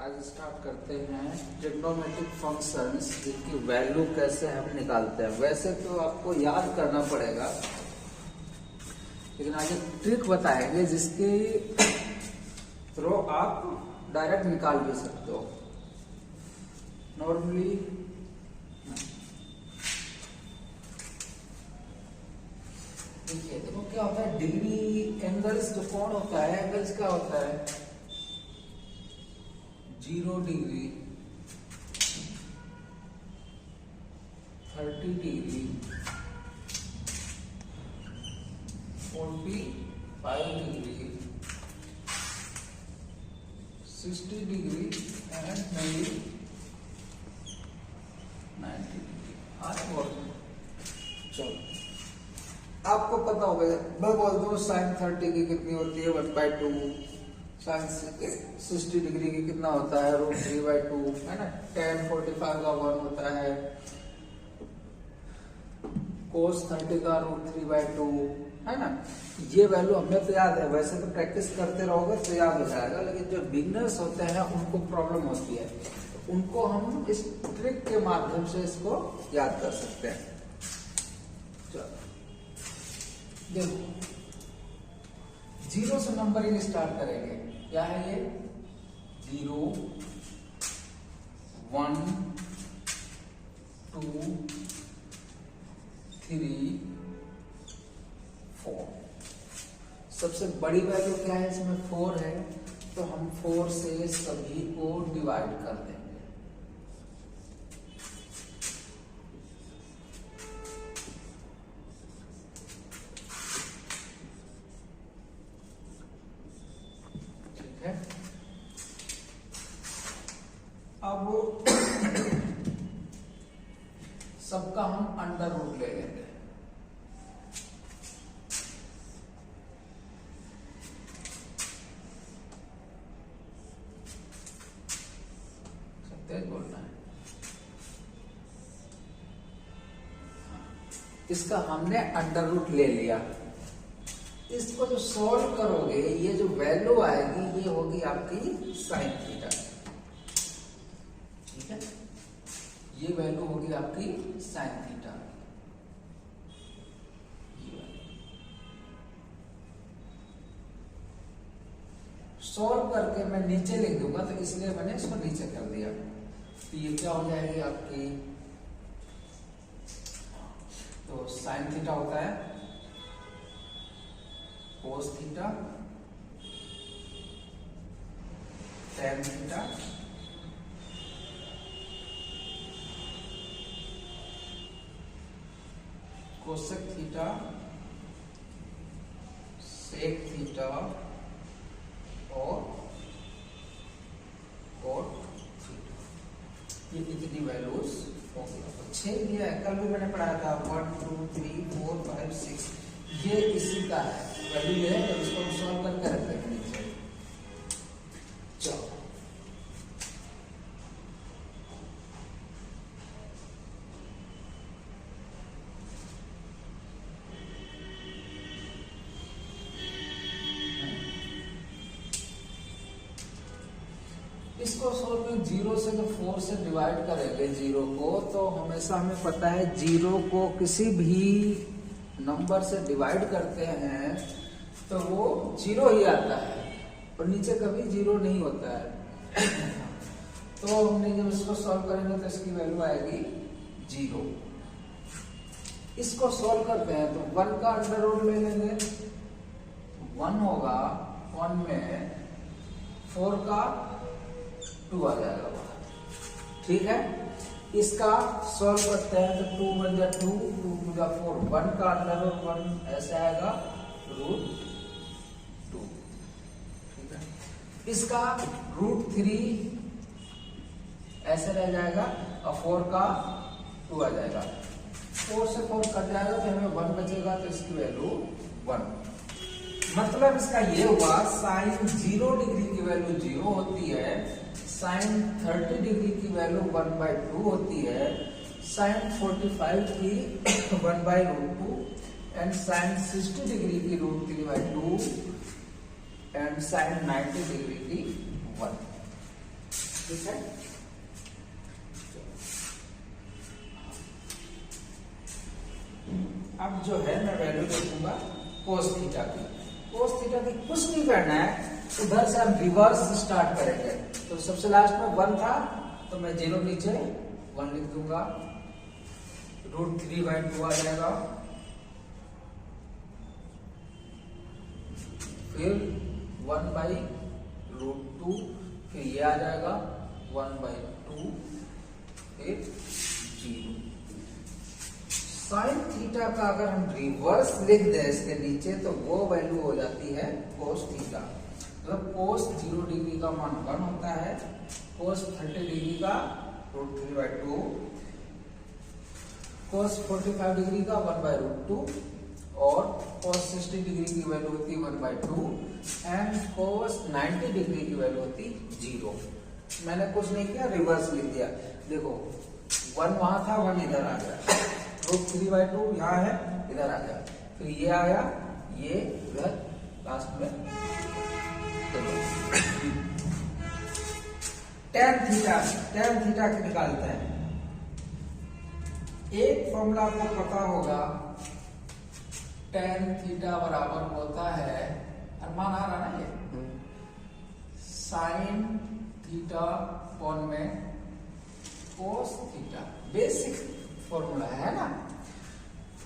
आज स्टार्ट करते हैं ट्रिग्नोमेट्रिक फंक्शंस जिनकी वैल्यू कैसे हम निकालते हैं। वैसे तो आपको याद करना पड़ेगा, लेकिन आज एक ट्रिक बताएंगे जिसके थ्रू आप डायरेक्ट निकाल भी सकते हो। नॉर्मली देखिए, देखो क्या होता है, डिग्री एंगल्स जो कोण होता है, एंगल्स क्या होता है, 0 degree, 30 degree, 45 degree, 60 degree and 90 degree. चलो आपको पता होगा, मैं बोल दूं साइन 30 की कितनी होती है 1/2, साइन 60 डिग्री की कितना होता है √3/2, है ना। tan 45 का 1 होता है, cos 30 का √3/2, है ना। ये वैल्यू हमें तो याद है, वैसे तो प्रैक्टिस करते रहोगे तो याद हो जाएगा, लेकिन जो बिगनर्स होते हैं उनको प्रॉब्लम होती है, तो उनको हम इस ट्रिक के माध्यम से इसको याद कर सकते हैं। चलो देखो, 0 से नंबरिंग स्टार्ट करेंगे। क्या है ये, 0, 1, 2, 3, 4। सबसे बड़ी वैल्यू क्या है इसमें, 4 है, तो हम 4 से सभी को डिवाइड कर देंगे। ठीक है, अब सबका हम अंडर रूट ले लेंगे। बोलना है, इसका हमने अंडर रूट ले लिया। इसको जो सॉल्व करोगे, ये जो वैल्यू आएगी ये होगी आपकी साइन थीटा। ठीक है, ये वैल्यू होगी आपकी साइन थीटा। सॉल्व करके मैं नीचे लिख दूंगा, तो इसलिए मैंने इसको नीचे कर दिया। तो ये क्या हो जाएगी आपकी, तो साइन थीटा होता है cos theta, tan theta, cosec theta, sec theta और कॉट थीटा। ये इतनी वैल्यूज होंगी। 6 दिया है, कल भी मैंने पढ़ाया था 1, 2, 3, 4, 5, 6, ये इसी का है वैल्यू। ये है, तो इसको हम सॉल्व करके रख देंगे नीचे। चलो इसको सॉल्व में 0 से जो 4 से डिवाइड करेंगे 0 को, तो हमेशा हमें पता है 0 को किसी भी नंबर से डिवाइड करते हैं तो वो 0 ही आता है, और नीचे कभी 0 नहीं होता है। तो हमने जब इसको सॉल्व करेंगे तो इसकी वैल्यू आएगी 0। इसको सॉल्व करते हैं तो 1 का अंडर रूट ले लेंगे, 1 होगा, 1 में 4 का 2 आ जाएगा बाहर। ठीक है, इसका सॉल्व करते हैं तो 2 बन जा 2, 2 2 जा 4, 1 का अंडर रूट 1 ऐसे आएगा √2। ठीक है, इसका √3 ऐसे रह जाएगा, और 4 का 2 आ जाएगा। 4 से 4 कट जाएगा तो हमें 1 बचेगा, तो इसकी वैल्यू 1। मतलब इसका ये हुआ, साइन 0 डिग्री की वैल्यू 0 होती है, साइन 30 डिग्री की वैल्यू 1/2 होती है, साइन 45 की 1/√2, एंड साइन 60 डिग्री की √3/2, एंड साइन 90 डिग्री की 1। ठीक है। अब जो है मैं वैल्यू देखूंगा कोस थीटा की। कोस थीटा की कुछ नहीं करना है, उधर से हम रिवर्स स्टार्ट करेंगे। तो सबसे लास्ट में 1 था तो मैं 0 नीचे 1 लिख दूंगा, √3/2 आ जाएगा, फिर 1/√2, फिर ये आ जाएगा 1/2, फिर 0। साइन थीटा का अगर हम रिवर्स लिख दें इसके नीचे तो वो वैल्यू हो जाती है कोस थीटा। मतलब कोस 0 डिग्री का मान 1 होता है, कोस 30 डिग्री का √3/2, कोस 45 डिग्री का 1/√2 और कोस 60 डिग्री की वैल्यू होती है 1/2 एंड कोस 90 डिग्री की वैल्यू होती 0। मैंने कुछ नहीं किया, रिवर्स लिख दिया। देखो 1 वहां था, 1 इधर आ गया, √3/2 यहाँ है, इधर आ गया, फिर ये आया, ये इधर लास्ट में tan थीटा के निकालते हैं। एक फॉर्मूला आपको पता होगा, tan थीटा बराबर होता है, अरमान आ रहा ना, ये साइन थीटा अपॉन में कोस थीटा, बेसिक फॉर्मूला है ना।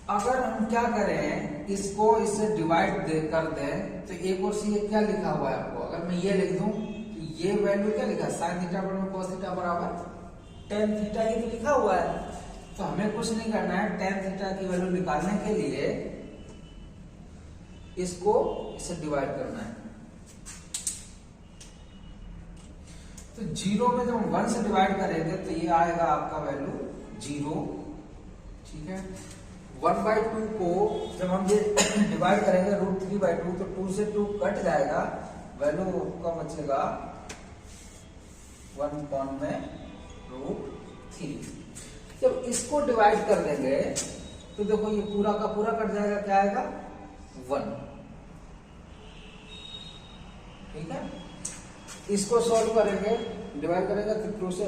अगर हम क्या करें, इसको इससे डिवाइड कर दें तो एक और सी क्या लिखा हुआ है आपको, अगर मैं ये लिख दूं तो ये वैल्यू क्या लिखा है, साइन थीटा बराबर कोस थीटा बराबर tan थीटा, ही तो लिखा हुआ है। तो हमें कुछ नहीं करना है, tan थीटा की वैल्यू निकालने के लिए इसको इससे डिवाइड करना है। तो 0 में जब हम 1 से डिवाइड करेंगे तो ये आएगा आपका वैल्यू 0, ठीक है। 1/2 को जब हम ये डिवाइड करेंगे √3/2 तो 2 से 2 कट जाएगा, वैल्यू का बचेगा 1 में √3। जब इसको डिवाइड कर देंगे तो देखो ये पूरा का पूरा कट जाएगा, क्या आएगा 1, ठीक है। इसको सॉल्व करेंगे, डिवाइड करेंगे तो 2 से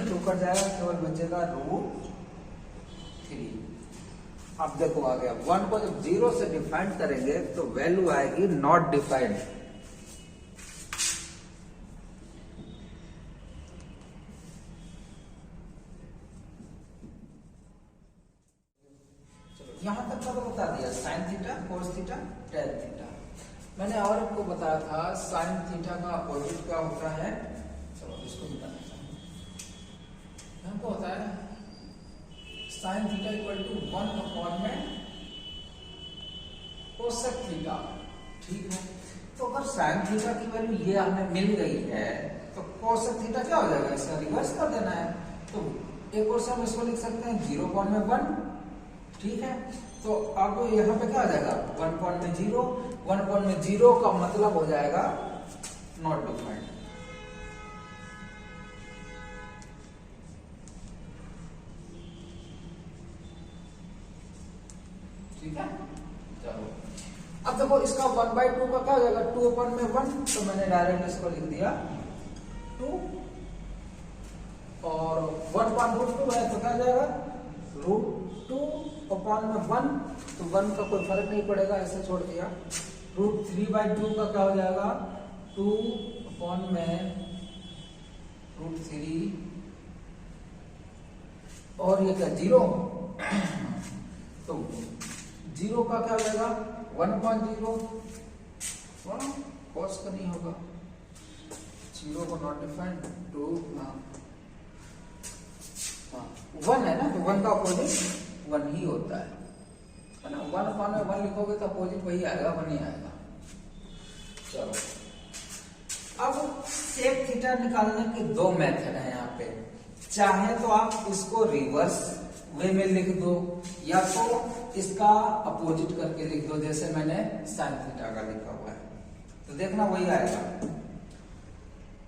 2 कट जाएगा, केवल बचेगा √3। अब देखो आ गया, 1 को जब 0 से डिफाइन करेंगे तो वैल्यू आएगी नॉट डिफाइंड। यहां तक का तो बता दिया, sine theta, cos theta, tan theta. मैंने और आपको बताया था साइन थीटा का अपोजिट क्या होता है, चलो इसको बताना चाहिए। हमको होता है साइन थीटा इक्वल टू 1 में कोसेक थीटा, ठीक है। तो अगर साइन थीटा की वैल्यू ये हमें मिल गई है तो कोसेक थीटा क्या हो जाएगा, इसका रिवर्स कर देना है। तो एक और से हम इसको लिख सकते हैं 0.1, ठीक है। तो अब यहाँ पे क्या आ जाएगा 1.0, 1.0 का मतलब हो जाएगा नॉट डिफाइंड। ठीक है, चलो अब देखो इसका 1/2 का क्या हो जाएगा 2/1, तो मैंने डायरेक्ट इसको लिख दिया 2 और 1/√2 है तो क्या जाएगा √2/1, तो 1 का कोई फर्क नहीं पड़ेगा, ऐसे छोड़ दिया। √3/2 का क्या हो जाएगा 2/√3 और ये क्या 0, तो 0 का क्या हो जाएगा 1.0, कॉस का नहीं होगा, 0 को नॉट डिफाइंड, 2 1 है ना, तो 1 का अपोजिट 1 ही होता है ना। 1/1 लिखोगे तो अपोजिट वही आएगा, 1 ही आएगा। चलो अब सेक थीटा निकालने के 2 मेथड है यहाँ पे। चाहे तो आप इसको रिवर्स वे में लिख दो या तो इसका अपोजिट करके लिख दो, जैसे मैंने साइन थीटा का लिखा हुआ है, तो देखना वही आएगा।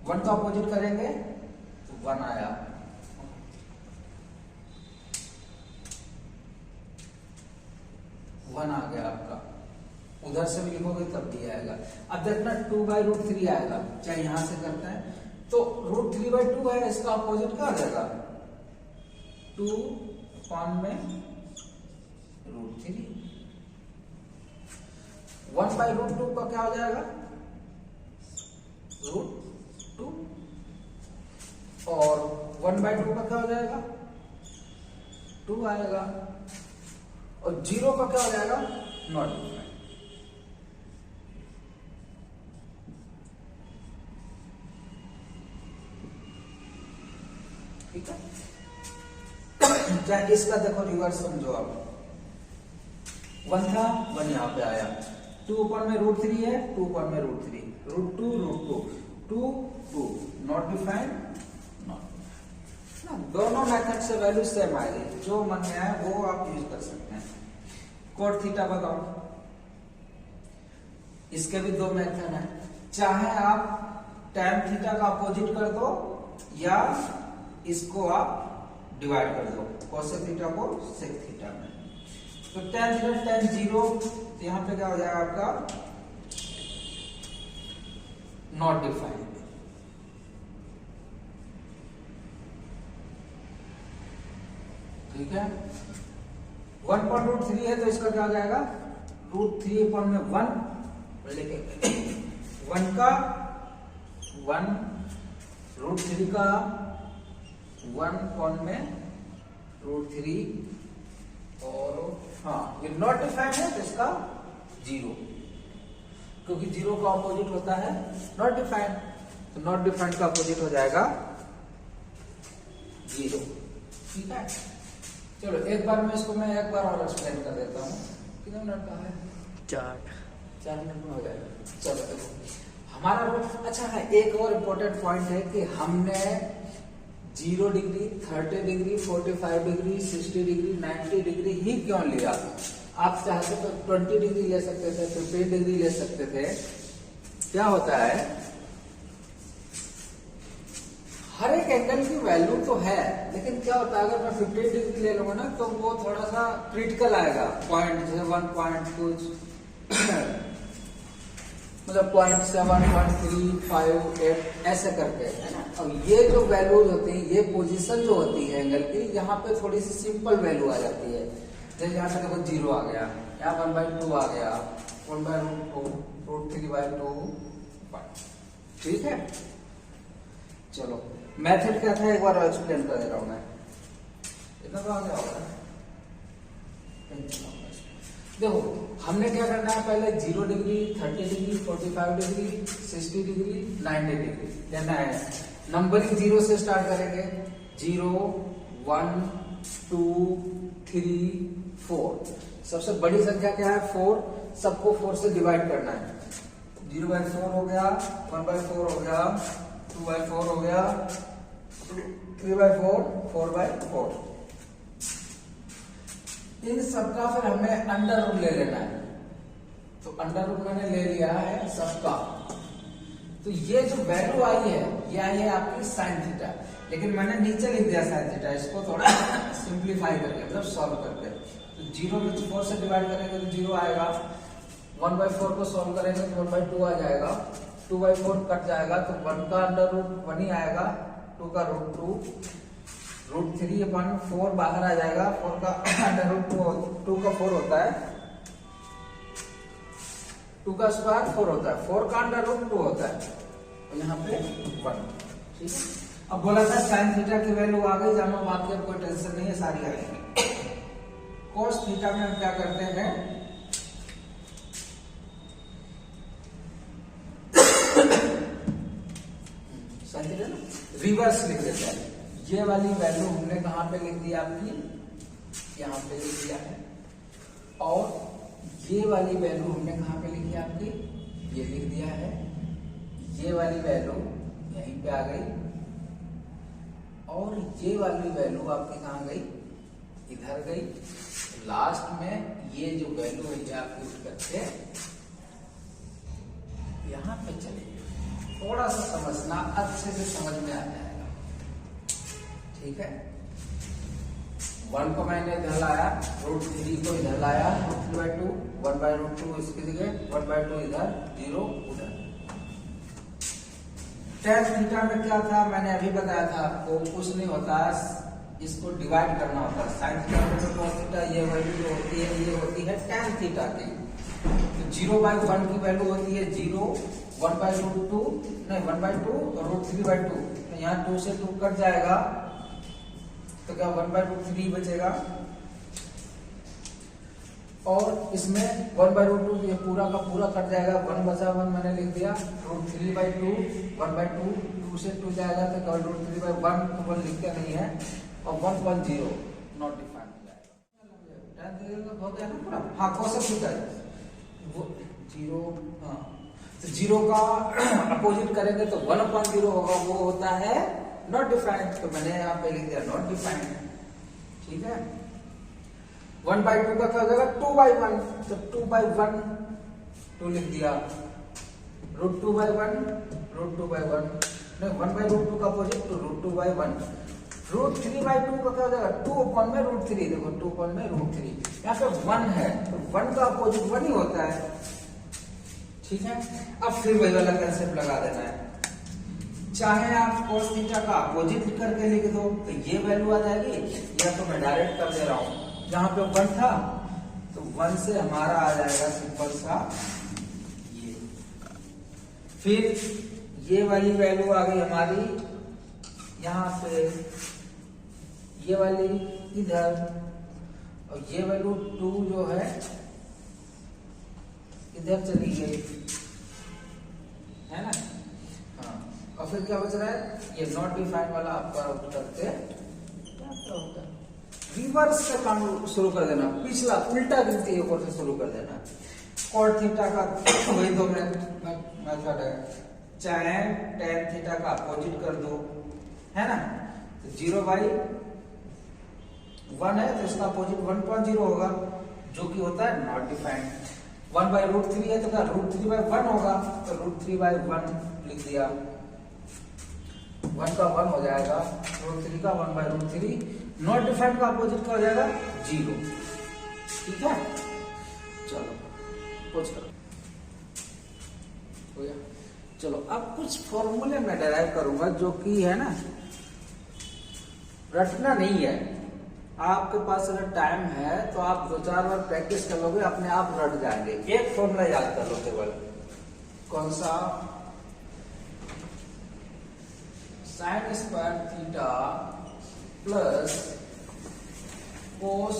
1 का अपोजिट करेंगे तो 1 आया, वन आ गया आपका, उधर से भी लिखोगे तब भी आएगा। अब देखना 2/√3 आएगा, चाहे यहां से करते हैं तो √3/2 3/2 है, इसका अपोजिट क्या हो जाएगा? 2 फॉर्म में √3। 1/√2 का क्या हो जाएगा? √2। और 1/2 का क्या हो जाएगा? 2 आएगा। और 0 का क्या हो जाएगा? Not defined. ठीक है, चाहे इसका देखो रिवर्स समझो आप। 1 था, 1 यहाँ पे आया, 2 ऊपर में √3 है, 2 ऊपर में √3, √2, 2 नॉट डिफाइंड, ना दोनों मेथड से वैल्यू सेम आएगी, जो मन में आए वो आप यूज कर सकते हैं। कोट थीटा बताओ, इसके भी 2 मेथड हैं, चाहे आप tan थीटा का अपोजिट कर दो या इसको आप डिवाइड कर दो, कोसेक थीटा को सेक थीटा में। तो tan थीटा tan 0, तो यहां पे क्या हो जाएगा आपका? Not defined. ठीक है, 1/√3 है तो इसका क्या हो जाएगा? √3 upon में 1 लेके 1 का 1 √3 का 1 upon में √3 और हाँ ये नॉट डिफाइंड है तो इसका 0, क्योंकि 0 का अपोजिट होता है नॉट डिफाइंड, तो नॉट डिफाइंड का अपोजिट हो जाएगा 0। ठीक है, चलो एक बार में इसको मैं एक बार और एक्सप्लेन कर देता हूँ। कितने मिनट का है? 4 मिनट में हो जाएगा। चलो देखो हमारा रूल। अच्छा है, एक और इम्पोर्टेंट पॉइंट है कि हमने 0 degree, 30 degree, 45 degree, 60 degree, 90 degree ही क्यों लिया? आप चाहते तो 20 डिग्री ले सकते थे, 15 डिग्री ले सकते थे। क्या होता है, हर एक एंगल की वैल्यू तो है, लेकिन क्या होता है अगर मैं 15 डिग्री ले लूंगा ना तो वो थोड़ा सा क्रिटिकल आएगा, पॉइंट जैसे 1 पॉइंट कुछ मतलब 0.7, 1.358 ऐसे करके, है ना। अब ये जो वैल्यूज होती है, ये पोजीशन जो होती है एंगल की, यहाँ पे थोड़ी सी सिंपल वैल्यू आ जाती है। जैसे यहाँ से देखो 0 आ गया, यहाँ 1/2 आ गया, 1/√2, √3/2। ठीक है, चलो मेथड क्या था एक बार एक्सप्लेन कर दे रहा हूं मैं। इतना तो आ गया होगा। देखो हमने क्या करना है, पहले 0 degree, 30 degree, 45 degree, 60 degree, 90 degree लेना है। नंबरिंग 0 से स्टार्ट करेंगे, 0, 1, 2, 3, 4। सबसे बड़ी संख्या क्या है? 4। सबको 4 से डिवाइड करना है। 0/4 हो गया, 1/4 हो गया, 2/4 हो गया, 3/4, 4/4। इन सबका फिर हमें अंडर रूट ले लेना है। तो अंडर रूट मैंने ले लिया है सबका। तो ये जो वैल्यू आई है, ये आई है आपकी sin थीटा, लेकिन मैंने नीचे लिख दिया sin थीटा, इसको थोड़ा सिंप्लीफाई करके, मतलब सॉल्व करके। तो 0 में 4 से डिवाइड करेंगे तो 0 आएगा, 1/4 को सॉल्व करेंगे तो 1/2 आ जाएगा, 2/4 कट जाएगा तो 1 का अंडर रूट 1 ही आएगा, 2 का √2, √3/4 बाहर आ जाएगा, 4 का अंडर रूट 2 का 4 होता है, 2 का स्क्वायर 4 होता है, 4 का अंडर रूट 2 होता है, और यहाँ पे 1। ठीक है, अब बोला था sin थीटा की वैल्यू आ गई, जानो बाकी अब कोई टेंशन नहीं है, सारी आएगी। cos थीटा में हम क्या करते हैं, रिवर्स लिख देते हैं। ये वाली वैल्यू हमने कहां पे लिख दिया आपकी, यहां पे लिख दिया है, और ये वाली वैल्यू हमने कहां पे लिखी आपकी, ये लिख दिया है। ये वाली वैल्यू यहीं पे आ गई, और ये वाली वैल्यू आपकी कहां गई, इधर गई। लास्ट में ये जो वैल्यू है ये आप यूज करके यहां पे चलेगी। थोड़ा सा समझना, अच्छे से समझ में आ जाएगा। ठीक है, 1 को मैंने इधर लाया, √3 को इधर लाया, √3/2, 1/√2 इसकी जगह, 1/2 इधर, 0 उधर। tan थीटा में क्या था, मैंने अभी बताया था आपको, कुछ नहीं होता, इसको डिवाइड करना होता है। साइन थीटा में cos थीटा ये वैल्यू जो होती है ये होती है tan थीटा की। तो 0/1 की वैल्यू होती है 0, 1/√2 नहीं 1/2 और √3/2। तो यहाँ 2 से 2 कट जाएगा तो क्या 1/√3 बचेगा, और इसमें 1/√2 ये पूरा का पूरा कट जाएगा, 1 बचा 1 मैंने लिख दिया, √3/2 1/2 2 से 2 जाएगा तो केवल √3/1 तो 1 लिखते नहीं है, और 1.0 नॉट डिफाइंड हो जाएगा। tan थीटा हो गया ना पूरा। हाँ cos थीटा वो 0, हाँ तो 0 का अपोजिट करेंगे तो 1/0 होगा, वो होता है नॉट डिफाइंड। तो मैंने यहाँ पे लिख दिया नॉट डिफाइंड, ठीक है। 1/2 का क्या हो जाएगा 2/1, तो 2/1 2 लिख दिया, √2/1 √2/1 नहीं 1/√2 का अपोजिट तो √2/1। √3/2 का क्या हो जाएगा 2/√3, देखो 2/√3 यहाँ पे 1 है तो 1 का अपोजिट 1 ही होता है, ठीक है। अब फिर वही वाला कंसेप्ट लगा देना है, चाहे आप cos थीटा का अपोजिट करके लिख दो तो ये वैल्यू आ जाएगी, या तो मैं डायरेक्ट कर दे रहा हूं, जहां पे 1 था तो 1 से हमारा आ जाएगा सिंपल सा ये, फिर ये वाली वैल्यू आ गई हमारी यहां पे, ये वाली इधर, और ये वैल्यू 2 जो है इधर चली गई, है ना। हाँ, और फिर क्या बच रहा है, ये नॉट डिफाइंड वाला आपका करते क्या होता है, रिवर्स से काम शुरू कर देना, पिछला उल्टा गिनती एक और से शुरू कर देना। cot थीटा का वही 2 मेथड है, चाहे tan थीटा का अपोजिट कर दो, है ना। तो 0/1 है तो इसका अपोजिट 1.0 होगा, जो कि होता है नॉट डिफाइंड। 1/√3 है तो क्या √3/1 होगा, तो √3/1 लिख दिया, 1 का 1 हो जाएगा, √3 का 1/√3। नॉट डिफाइंड का अपोजिट क्या हो जाएगा 0, ठीक है। चलो कुछ करो हो गया। चलो अब कुछ फॉर्मूले में डेराइव करूंगा जो कि है ना रटना नहीं है, आपके पास अगर टाइम है तो आप 2-4 बार प्रैक्टिस कर लोगे, अपने आप रट जाएंगे। एक फॉर्मूला याद कर लो केवल, कौन सा, sin square theta plus cos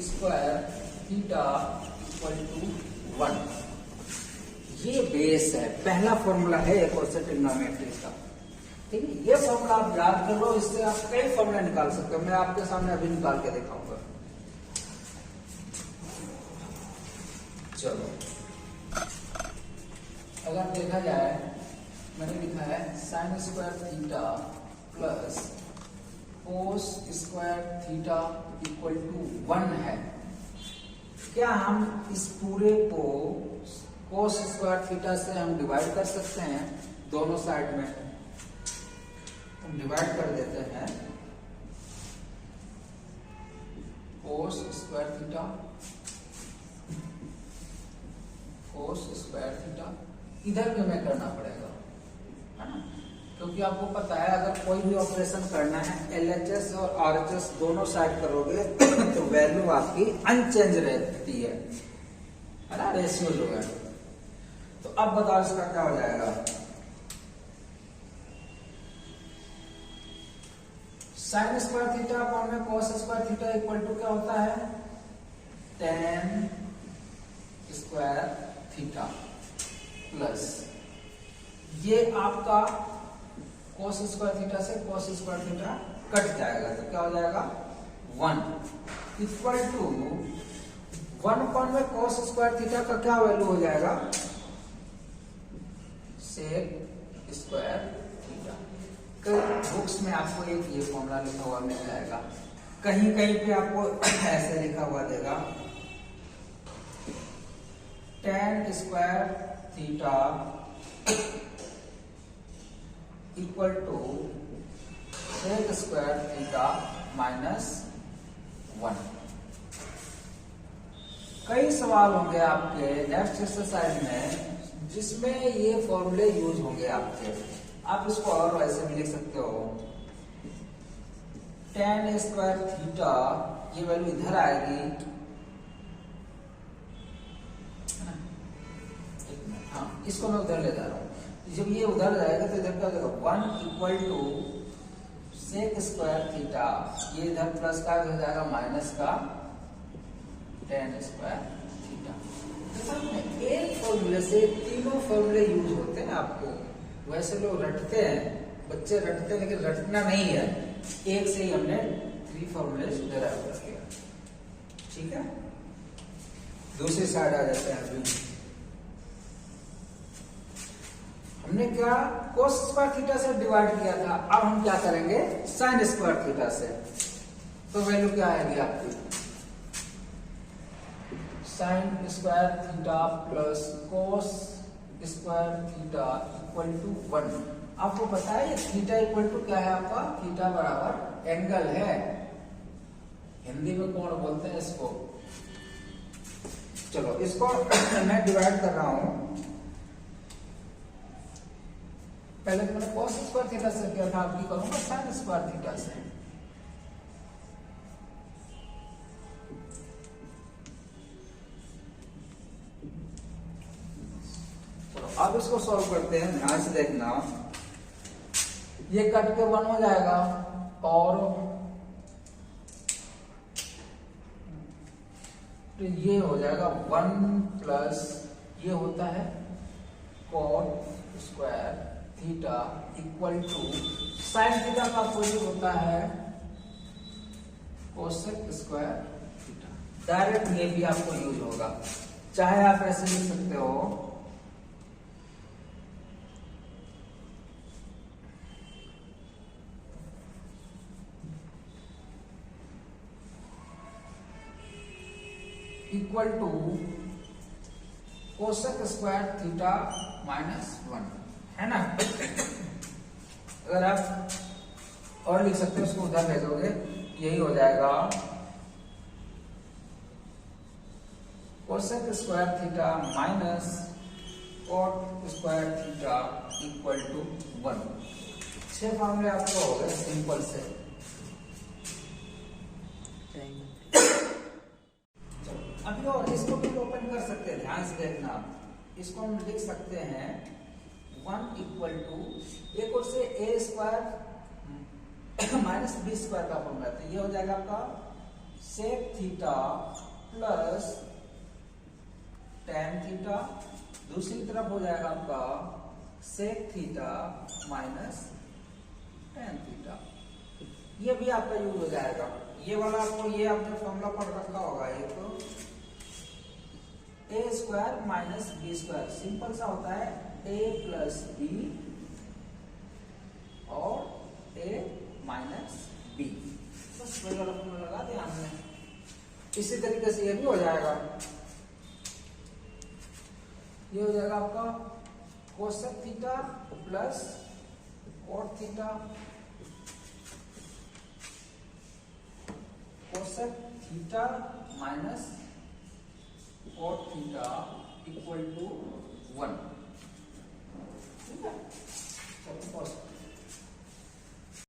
square theta equal to 1, ये बेस है, पहला फॉर्मूला है एक और से ट्रिग्नोमेट्री का, ठीक है। ये फॉर्मूला आप याद कर लो, इससे आप कई फॉर्मूला निकाल सकते हो, मैं आपके सामने अभी निकाल के दिखाऊंगा। चलो अगर देखा जाए, मैंने लिखा है sin square theta plus cos square theta equal to 1 है, क्या हम इस पूरे को cos स्क्वायर थीटा से हम डिवाइड कर सकते हैं, दोनों साइड में हम डिवाइड कर देते हैं, cos square theta cos square theta, इधर भी हमें करना पड़ेगा, है ना, क्योंकि आपको पता है अगर कोई भी ऑपरेशन करना है LHS और RHS दोनों साइड करोगे तो वैल्यू आपकी अनचेंज रहती है ना, रेशियो जो है। तो अब बताओ इसका क्या हो जाएगा, sin स्क्वायर थीटा अपॉन में cos square theta equal to क्या होता है, tan स्क्वायर थीटा प्लस ये आपका cos स्क्वायर थीटा से cos स्क्वायर थीटा कट जाएगा तो क्या हो जाएगा 1 इक्वल टू 1 अपॉन में cos स्क्वायर थीटा का क्या वैल्यू हो जाएगा, सेक स्क्वायर थीटा। कई बुक्स में आपको एक ये फॉर्मूला लिखा हुआ मिल जाएगा, कहीं कहीं पे आपको ऐसे लिखा हुआ देगा, tan square theta equal to sec square theta minus 1। कई सवाल होंगे आपके नेक्स्ट एक्सरसाइज में जिसमें ये फॉर्मूले यूज होंगे आपके, आप इसको और वैसे भी लिख सकते हो, tan स्क्वायर थीटा, ये वैल्यू इधर आएगी, हाँ इसको मैं उधर ले जा रहा हूँ। जब ये उधर जाएगा तो इधर क्या हो जाएगा, 1 equal to sec square theta, ये इधर प्लस का हो जाएगा माइनस का tan स्क्वायर थीटा। एक फॉर्मूले से तीनों फॉर्मूले यूज होते हैं आपको, वैसे लोग रटते हैं, बच्चे रटते हैं, लेकिन रटना नहीं है, एक से ही हमने 3 फॉर्मूले डेराइव कर दिया। ठीक है, दूसरी साइड आ जाते हैं। अभी हमने क्या cos स्क्वायर थीटा से डिवाइड किया था, अब हम क्या करेंगे sin स्क्वायर थीटा से। तो वैल्यू क्या आएगी आपकी, sin square theta plus cos square theta equal to 1। आपको पता है ये थीटा इक्वल टू क्या है आपका, थीटा बराबर एंगल है, हिंदी में कोण बोलते हैं इसको। चलो इसको मैं डिवाइड कर रहा हूं, पहले तो मैंने cos स्क्वायर थीटा से किया था, आपकी करूंगा sin स्क्वायर थीटा से। चलो अब इसको सॉल्व करते हैं, ध्यान से देखना। ये कट के 1 हो जाएगा, और तो ये हो जाएगा 1 प्लस ये होता है cot square theta equal to sine theta का अपोजिट होता है कोसेक स्क्वायर थीटा। डायरेक्ट ये भी आपको यूज होगा, चाहे आप ऐसे लिख सकते हो, equal to cosec square theta minus 1, है ना। अगर आप और लिख सकते हो उसको उधर भेजोगे, यही हो जाएगा cosec square theta minus cot square theta equal to 1। 6 फॉर्मूले आपको हो गए सिंपल से। अभी और इसको भी ओपन कर सकते हैं, ध्यान से देखना। इसको हम लिख सकते हैं 1 इक्वल टू, एक और से a square minus B square का फॉर्मूला, तो ये हो जाएगा आपका sec theta plus tan theta, दूसरी तरफ हो जाएगा आपका sec theta minus tan theta. ये भी आपका यूज हो जाएगा। ये वाला आपको, ये आपने फॉर्मूला पढ़ रखा होगा, ये तो a square minus B square, simple सा होता है a प्लस बी और a माइनस बी, बस वही वाला फॉर्मूला लगा दिया हमने। इसी तरीके से ये भी हो जाएगा, ये हो जाएगा आपका cosec theta plus cot theta, cosec theta minus cot theta equal to 1। ठीक है, चलो